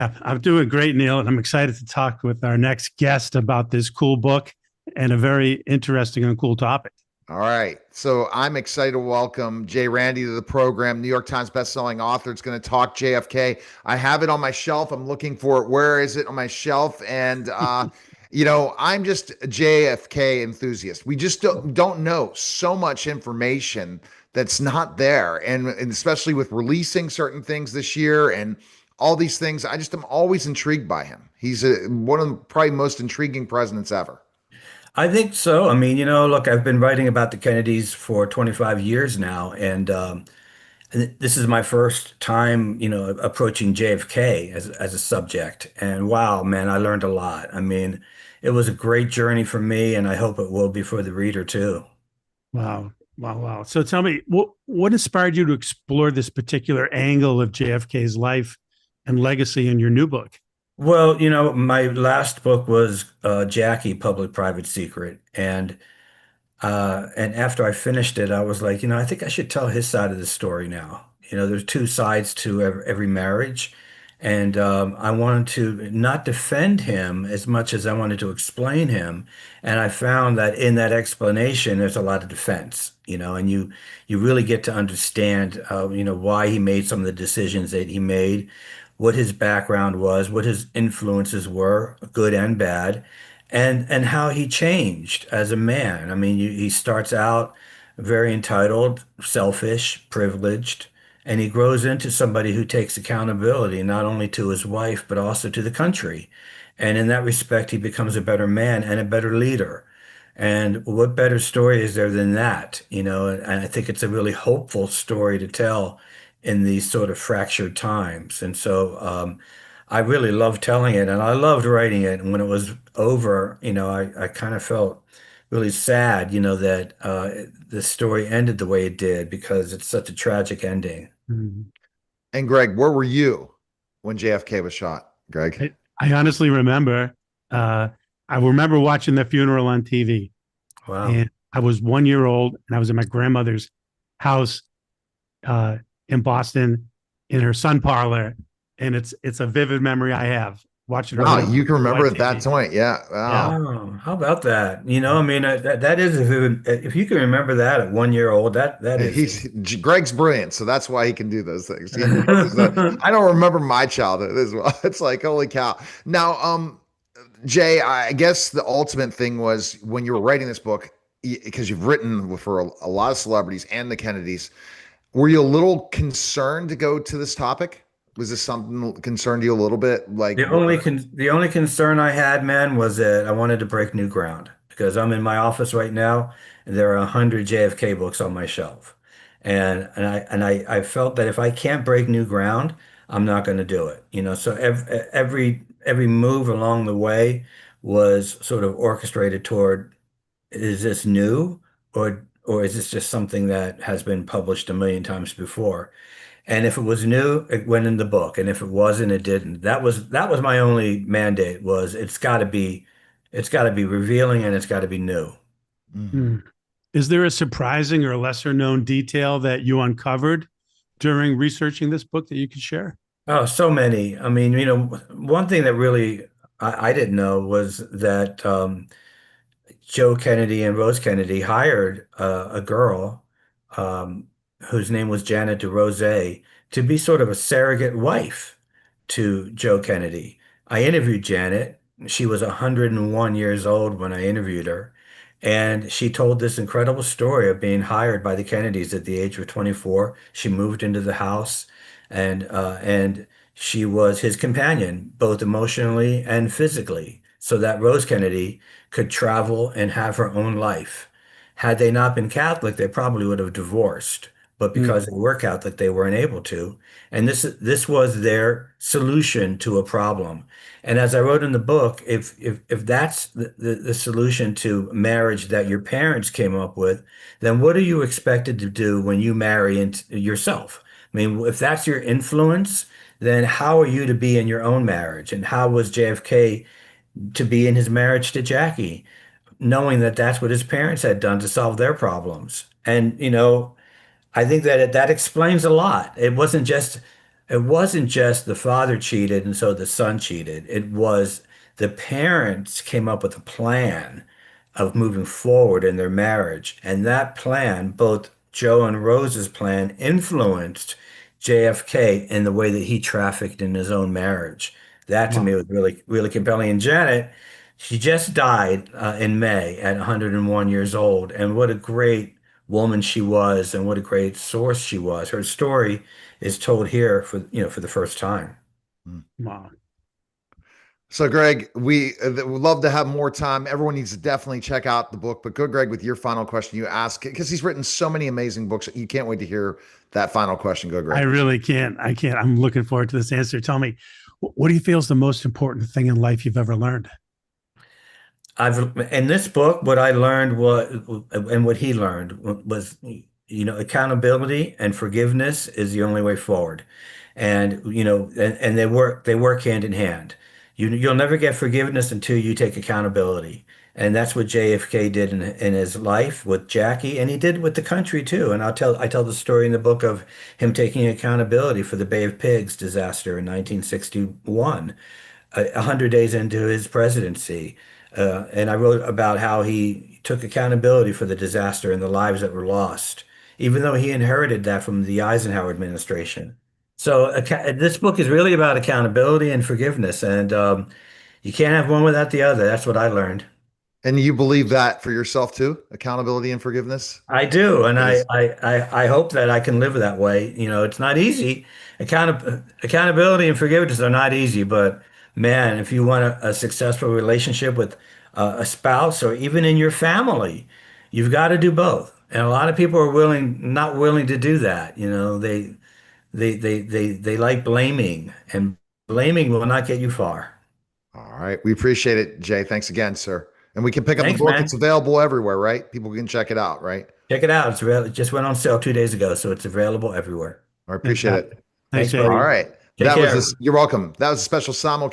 I'm doing great, Neil, and I'm excited to talk with our next guest about this cool book and a very interesting and cool topic. All right. So I'm excited to welcome Jay Randy to the program. New York Times bestselling author. It's going to talk JFK. I have it on my shelf. I'm looking for it. Where is it on my shelf? And I'm just a JFK enthusiast. We just don't know so much information that's not there. And especially with releasing certain things this year and all these things, I just am always intrigued by him. He's one of the probably most intriguing presidents ever. I think so. I mean, look, I've been writing about the Kennedys for 25 years now, and this is my first time, approaching JFK as a subject. And wow, man, I learned a lot. I mean, it was a great journey for me, and I hope it will be for the reader too. Wow. Wow. Wow. So tell me, what inspired you to explore this particular angle of JFK's life and legacy in your new book? Well, my last book was Jackie, Public-Private Secret, and after I finished it, I was like, I think I should tell his side of the story now. There's two sides to every marriage, and I wanted to not defend him as much as I wanted to explain him. And I found that in that explanation, there's a lot of defense, and you really get to understand, why he made some of the decisions that he made, what his background was, what his influences were, good and bad, and how he changed as a man. I mean, he starts out very entitled, selfish, privileged, and he grows into somebody who takes accountability not only to his wife but also to the country. And in that respect, he becomes a better man and a better leader. And what better story is there than that? And I think it's a really hopeful story to tell in these sort of fractured times. And so I really loved telling it and I loved writing it. And when it was over, I kind of felt really sad, that the story ended the way it did because it's such a tragic ending. Mhm. And Greg, where were you when JFK was shot, Greg? I honestly remember, uh, I remember watching the funeral on TV, Wow. and I was 1 year old, and I was in my grandmother's house uh, in Boston in her sun parlor, and it's a vivid memory I have watching her Wow, little you can remember white at that TV. point. Yeah. Yeah, Wow. Wow. How about that? I mean, that is, if you can remember that at 1 year old, that is. He's Greg's brilliant, so that's why he can do those things. He remembers that. I don't remember my childhood as well. It's like, holy cow. Now, Jay, I guess the ultimate thing was when you were writing this book, because you've written for a lot of celebrities and the Kennedys, were you a little concerned to go to this topic? Was this something that concerned you a little bit? Like, The only concern I had, man, was that I wanted to break new ground because I'm in my office right now and there are 100 JFK books on my shelf. And I felt that if I can't break new ground, I'm not going to do it. So every move along the way was sort of orchestrated toward, is this new or is this just something that has been published a million times before? And if it was new, it went in the book. And if it wasn't, it didn't. That was my only mandate was it's got to be revealing and it's got to be new. Mhm. Hmm. Is there a surprising or lesser known detail that you uncovered during researching this book that you could share? Oh, so many. I mean, one thing that really I didn't know was that Joe Kennedy and Rose Kennedy hired a girl um, whose name was Janet DeRose to be sort of a surrogate wife to Joe Kennedy. I interviewed Janet. She was 101 years old when I interviewed her. And she told this incredible story of being hired by the Kennedys at the age of 24. She moved into the house and she was his companion, both emotionally and physically, so that Rose Kennedy could travel and have her own life. Had they not been Catholic, they probably would have divorced. But Hmm. because they were Catholic, they weren't able to. And this was their solution to a problem. And as I wrote in the book, if that's the solution to marriage that your parents came up with, then what are you expected to do when you marry yourself? I mean, if that's your influence, then how are you to be in your own marriage? And how was JFK to be in his marriage to Jackie, knowing that that's what his parents had done to solve their problems? And, I think that explains a lot. It wasn't just it wasn't just the father cheated and so the son cheated. It was the parents came up with a plan of moving forward in their marriage. And that plan, both Joe and Rose's plan, influenced JFK in the way that he trafficked in his own marriage. That to me Wow. was really, really compelling. And Janet, she just died in May at 101 years old. And what a great woman she was, and what a great source she was. Her story is told here for, for the first time. Mm. Wow. So, Greg, we would love to have more time. Everyone needs to definitely check out the book. But go, Greg, with your final question you ask, because he's written so many amazing books. You can't wait to hear that final question. Go, I Greg. really can't. I can't. I'm looking forward to this answer. Tell me, what do you feel is the most important thing in life you've ever learned? I've in this book, what I learned was, and what he learned was, accountability and forgiveness is the only way forward. And, and they work hand in hand. You'll never get forgiveness until you take accountability. And that's what JFK did in his life with Jackie, and he did with the country too. And I tell the story in the book of him taking accountability for the Bay of Pigs disaster in 1961, 100 days into his presidency. And I wrote about how he took accountability for the disaster and the lives that were lost, even though he inherited that from the Eisenhower administration. So this book is really about accountability and forgiveness, and you can't have one without the other. That's what I learned. And you believe that for yourself too? Accountability and forgiveness? I do, and It is. I hope that I can live that way. It's not easy. Accountability and forgiveness are not easy, but man, if you want a successful relationship with a spouse or even in your family, you've got to do both. And a lot of people are not willing to do that. They like blaming, and blaming will not get you far. All right. We appreciate it, Jay. Thanks again, sir. And we can pick up the Thanks, book. It's man. available everywhere, right? People can check it out, right? Check it out. It just went on sale 2 days ago, so it's available everywhere. I appreciate Fantastic. it. Thanks, Thanks, Jay. All buddy. right. Take That was care. this. You're welcome. That was a special simulcast.